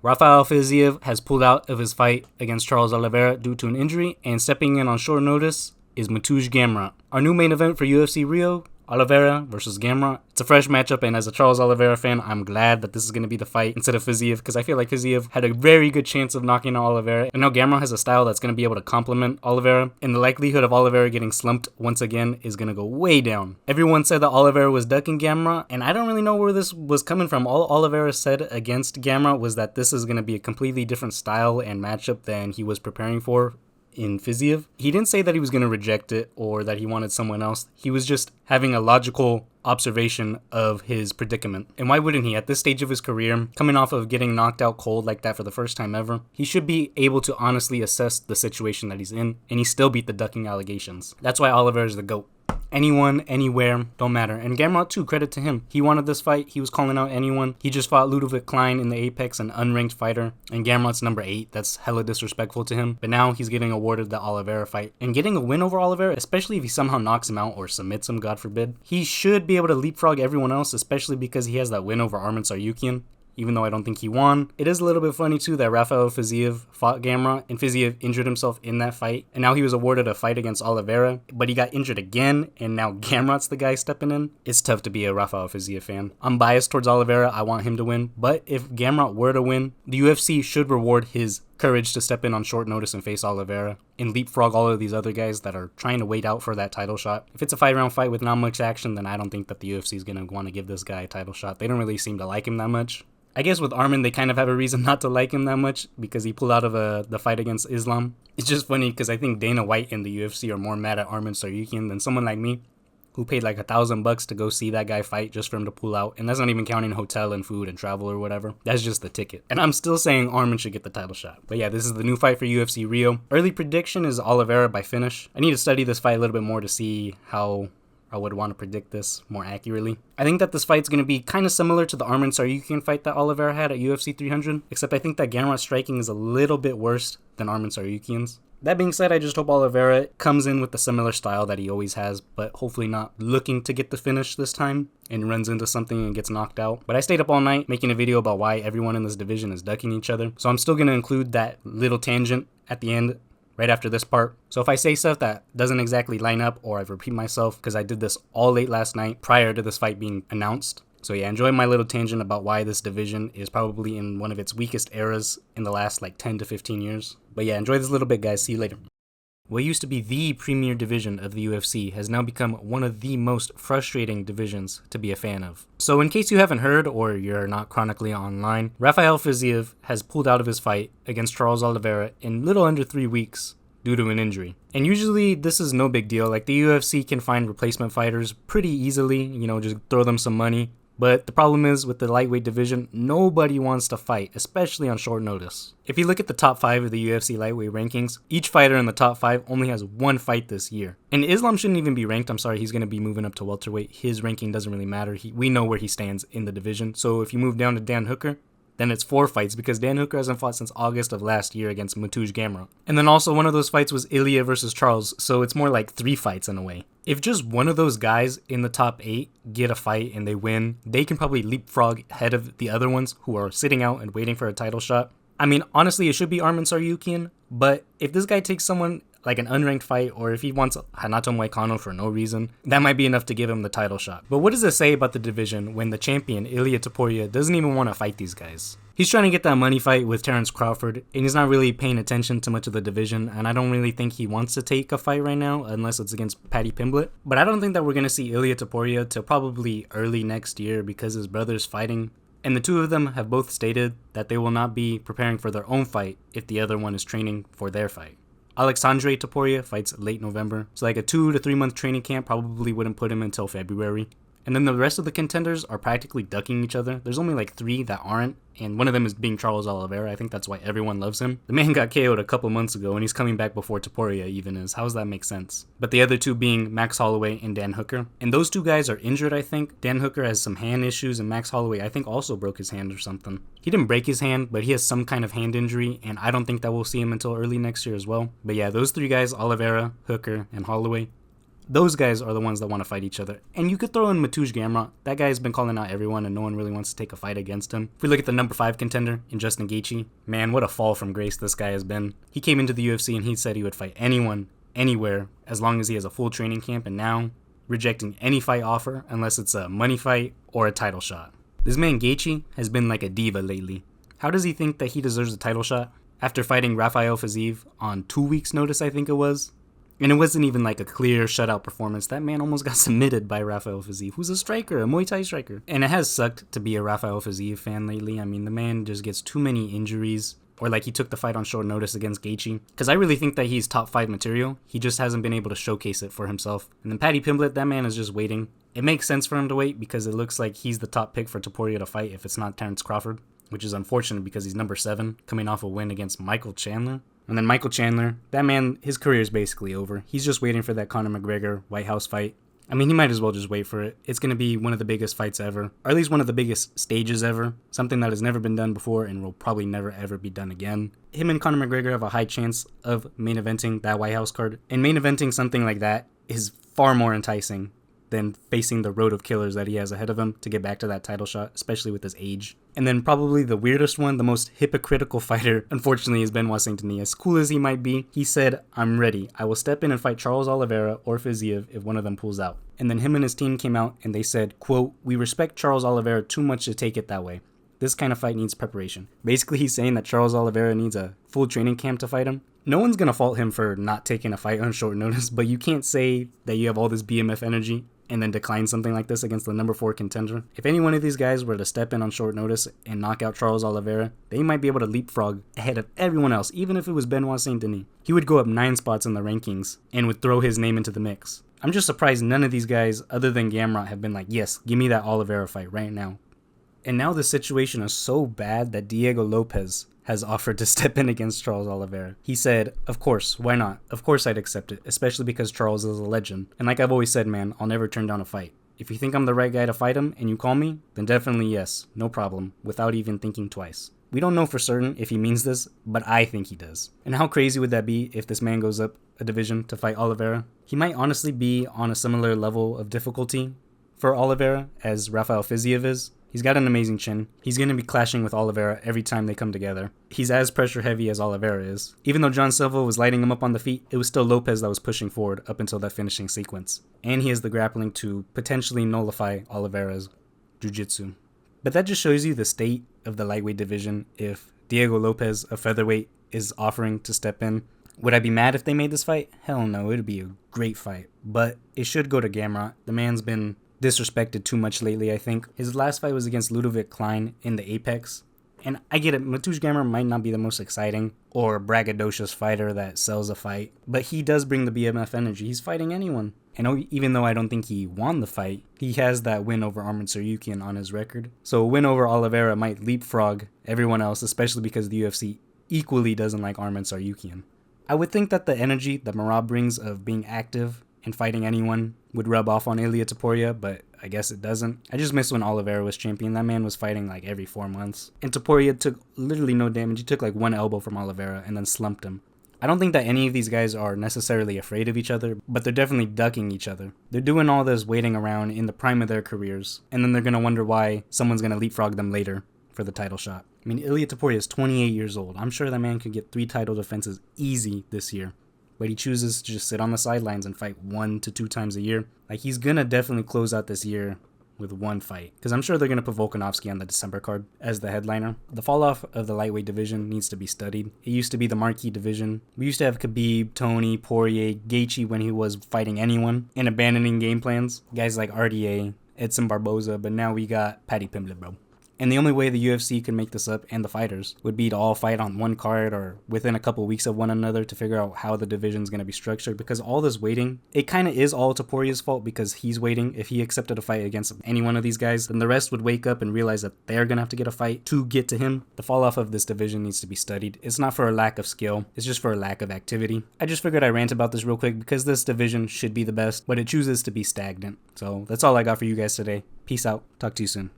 Rafael Fiziev has pulled out of his fight against Charles Oliveira due to an injury, and stepping in on short notice is Mateusz Gamrot. Our new main event for UFC Rio, Oliveira versus Gamrot. It's a fresh matchup, and as a Charles Oliveira fan, I'm glad that this is going to be the fight instead of Fiziev, because I feel like Fiziev had a very good chance of knocking out Oliveira, and now Gamrot has a style that's going to be able to complement Oliveira, and the likelihood of Oliveira getting slumped once again is going to go way down. Everyone said that Oliveira was ducking Gamrot, and I don't really know where this was coming from. All Oliveira said against Gamrot was that this is going to be a completely different style and matchup than he was preparing for in Fiziev. He didn't say that he was going to reject it or that he wanted someone else. He was just having a logical observation of his predicament. And why wouldn't he? At this stage of his career, coming off of getting knocked out cold like that for the first time ever, he should be able to honestly assess the situation that he's in, and he still beat the ducking allegations. That's why Oliveira is the GOAT. Anyone, anywhere, don't matter. And Gamrot too, credit to him. He wanted this fight. He was calling out anyone. He just fought Ludovic Klein in the Apex, an unranked fighter. And Gamrot's number 8. That's hella disrespectful to him. But now he's getting awarded the Oliveira fight. And getting a win over Oliveira, especially if he somehow knocks him out or submits him, God forbid, he should be able to leapfrog everyone else, especially because he has that win over Arman Tsarukyan. Even though I don't think he won. It is a little bit funny too that Rafael Fiziev fought Gamrot, and Fiziev injured himself in that fight, and now he was awarded a fight against Oliveira, but he got injured again, and now Gamrot's the guy stepping in. It's tough to be a Rafael Fiziev fan. I'm biased towards Oliveira, I want him to win, but if Gamrot were to win, the UFC should reward his courage to step in on short notice and face Oliveira and leapfrog all of these other guys that are trying to wait out for that title shot. If it's a 5-round fight with not much action, then I don't think that the UFC is going to want to give this guy a title shot. They don't really seem to like him that much. I guess with Arman, they kind of have a reason not to like him that much because he pulled out of the fight against Islam. It's just funny because I think Dana White and the UFC are more mad at Arman Tsarukyan than someone like me who paid like $1,000 to go see that guy fight just for him to pull out. And that's not even counting hotel and food and travel or whatever. That's just the ticket. And I'm still saying Arman should get the title shot. But yeah, this is the new fight for UFC Rio. Early prediction is Oliveira by finish. I need to study this fight a little bit more to see how I would want to predict this more accurately. I think that this fight's going to be kind of similar to the Arman Tsarukyan fight that Oliveira had at UFC 300, except I think that Gamrot's striking is a little bit worse than Arman Tsarukyan's. That being said, I just hope Oliveira comes in with the similar style that he always has, but hopefully not looking to get the finish this time and runs into something and gets knocked out. But I stayed up all night making a video about why everyone in this division is ducking each other, so I'm still going to include that little tangent at the end right after this part. So if I say stuff that doesn't exactly line up or I repeat myself because I did this all late last night prior to this fight being announced. So yeah, enjoy my little tangent about why this division is probably in one of its weakest eras in the last like 10 to 15 years. But yeah, enjoy this little bit, guys. See you later. What used to be the premier division of the UFC has now become one of the most frustrating divisions to be a fan of. So in case you haven't heard or you're not chronically online, Rafael Fiziev has pulled out of his fight against Charles Oliveira in little under 3 weeks due to an injury. And usually this is no big deal. Like the UFC can find replacement fighters pretty easily, just throw them some money. But the problem is, with the lightweight division, nobody wants to fight, especially on short notice. If you look at the top 5 of the UFC lightweight rankings, each fighter in the top 5 only has 1 fight this year. And Islam shouldn't even be ranked. I'm sorry, he's going to be moving up to welterweight. His ranking doesn't really matter. We know where he stands in the division. So if you move down to Dan Hooker, then it's 4 fights because Dan Hooker hasn't fought since August of last year against Mateusz Gamrot. And then also one of those fights was Ilya versus Charles, so it's more like 3 fights in a way. If just one of those guys in the top 8 get a fight and they win, they can probably leapfrog ahead of the other ones who are sitting out and waiting for a title shot. I mean, honestly, it should be Arman Tsarukyan, but if this guy takes someone like an unranked fight, or if he wants Renato Moicano for no reason, that might be enough to give him the title shot. But what does it say about the division when the champion, Ilia Topuria, doesn't even want to fight these guys? He's trying to get that money fight with Terence Crawford, and he's not really paying attention to much of the division, and I don't really think he wants to take a fight right now, unless it's against Paddy Pimblett. But I don't think that we're going to see Ilia Topuria till probably early next year because his brother's fighting. And the two of them have both stated that they will not be preparing for their own fight if the other one is training for their fight. Alexandre Topuria fights late November, so like a 2 to 3 month training camp probably wouldn't put him until February. And then the rest of the contenders are practically ducking each other. There's only like 3 that aren't, and one of them is being Charles Oliveira. I think that's why everyone loves him. The man got KO'd a couple months ago, and he's coming back before Topuria even is. How does that make sense? But the other two being Max Holloway and Dan Hooker. And those two guys are injured, I think. Dan Hooker has some hand issues, and Max Holloway, I think, also broke his hand or something. He didn't break his hand, but he has some kind of hand injury, and I don't think that we'll see him until early next year as well. But yeah, those 3 guys, Oliveira, Hooker, and Holloway, Those guys are the ones that want to fight each other. And you could throw in Mateusz Gamrot. That guy's been calling out everyone and no one really wants to take a fight against him. If we look at the number 5 contender in Justin Gaethje, man, what a fall from grace this guy has been. He came into the UFC and he said he would fight anyone, anywhere, as long as he has a full training camp, and now rejecting any fight offer unless it's a money fight or a title shot. This man Gaethje has been like a diva lately. How does he think that he deserves a title shot? After fighting Rafael Fiziev on 2 weeks notice, I think it was. And it wasn't even like a clear shutout performance. That man almost got submitted by Rafael Fiziev, who's a striker, a Muay Thai striker. And it has sucked to be a Rafael Fiziev fan lately. I mean, the man just gets too many injuries. Or like he took the fight on short notice against Gaethje. Because I really think that he's top 5 material. He just hasn't been able to showcase it for himself. And then Paddy Pimblett, that man is just waiting. It makes sense for him to wait because it looks like he's the top pick for Topuria to fight if it's not Terence Crawford. Which is unfortunate because he's number 7, coming off a win against Michael Chandler. And then Michael Chandler, that man, his career is basically over. He's just waiting for that Conor McGregor White House fight. I mean, he might as well just wait for it. It's going to be one of the biggest fights ever, or at least one of the biggest stages ever. Something that has never been done before and will probably never ever be done again. Him and Conor McGregor have a high chance of main eventing that White House card. And main eventing something like that is far more enticing than facing the road of killers that he has ahead of him to get back to that title shot, especially with his age. And then probably the weirdest one, the most hypocritical fighter, unfortunately, is Benoit Saint-Denis. As cool as he might be, he said, "I'm ready. I will step in and fight Charles Oliveira or Fiziev if one of them pulls out." And then him and his team came out and they said, quote, "We respect Charles Oliveira too much to take it that way. This kind of fight needs preparation." Basically, he's saying that Charles Oliveira needs a full training camp to fight him. No one's going to fault him for not taking a fight on short notice, but you can't say that you have all this BMF energy and then decline something like this against the number 4 contender. If any one of these guys were to step in on short notice and knock out Charles Oliveira, they might be able to leapfrog ahead of everyone else, even if it was Benoit Saint-Denis. He would go up 9 spots in the rankings and would throw his name into the mix. I'm just surprised none of these guys, other than Gamrot, have been like, yes, give me that Oliveira fight right now. And now the situation is so bad that Diego Lopez has offered to step in against Charles Oliveira. He said, "Of course, why not? Of course I'd accept it, especially because Charles is a legend. And like I've always said, man, I'll never turn down a fight. If you think I'm the right guy to fight him and you call me, then definitely yes, no problem, without even thinking twice." We don't know for certain if he means this, but I think he does. And how crazy would that be if this man goes up a division to fight Oliveira? He might honestly be on a similar level of difficulty for Oliveira as Rafael Fiziev is. He's got an amazing chin. He's going to be clashing with Oliveira every time they come together. He's as pressure heavy as Oliveira is. Even though John Silva was lighting him up on the feet, it was still Lopez that was pushing forward up until that finishing sequence. And he has the grappling to potentially nullify Oliveira's jiu-jitsu. But that just shows you the state of the lightweight division if Diego Lopez, a featherweight, is offering to step in. Would I be mad if they made this fight? Hell no, it'd be a great fight. But it should go to Gamrot. The man's been disrespected too much lately, I think. His last fight was against Ludovic Klein in the Apex. And I get it, Mateusz Gamrot might not be the most exciting or braggadocious fighter that sells a fight, but he does bring the BMF energy. He's fighting anyone. And even though I don't think he won the fight, he has that win over Arman Tsarukyan on his record. So a win over Oliveira might leapfrog everyone else, especially because the UFC equally doesn't like Arman Tsarukyan. I would think that the energy that Merab brings of being active and fighting anyone would rub off on Ilia Topuria, but I guess it doesn't. I just miss when Oliveira was champion. That man was fighting like every 4 months. And Topuria took literally no damage. He took like 1 elbow from Oliveira and then slumped him. I don't think that any of these guys are necessarily afraid of each other, but they're definitely ducking each other. They're doing all this waiting around in the prime of their careers, and then they're going to wonder why someone's going to leapfrog them later for the title shot. I mean, Ilia Topuria is 28 years old. I'm sure that man could get 3 title defenses easy this year. But he chooses to just sit on the sidelines and fight 1 to 2 times a year. Like, he's gonna definitely close out this year with 1 fight. Because I'm sure they're gonna put Volkanovski on the December card as the headliner. The fall off of the lightweight division needs to be studied. It used to be the marquee division. We used to have Khabib, Tony, Poirier, Gaethje when he was fighting anyone and abandoning game plans. Guys like RDA, Edson Barboza, but now we got Paddy Pimblett, bro. And the only way the UFC can make this up, and the fighters, would be to all fight on 1 card or within a couple weeks of one another to figure out how the division's going to be structured. Because all this waiting, it kind of is all Topuria's fault because he's waiting. If he accepted a fight against any one of these guys, then the rest would wake up and realize that they're going to have to get a fight to get to him. The fall off of this division needs to be studied. It's not for a lack of skill. It's just for a lack of activity. I just figured I'd rant about this real quick because this division should be the best, but it chooses to be stagnant. So that's all I got for you guys today. Peace out. Talk to you soon.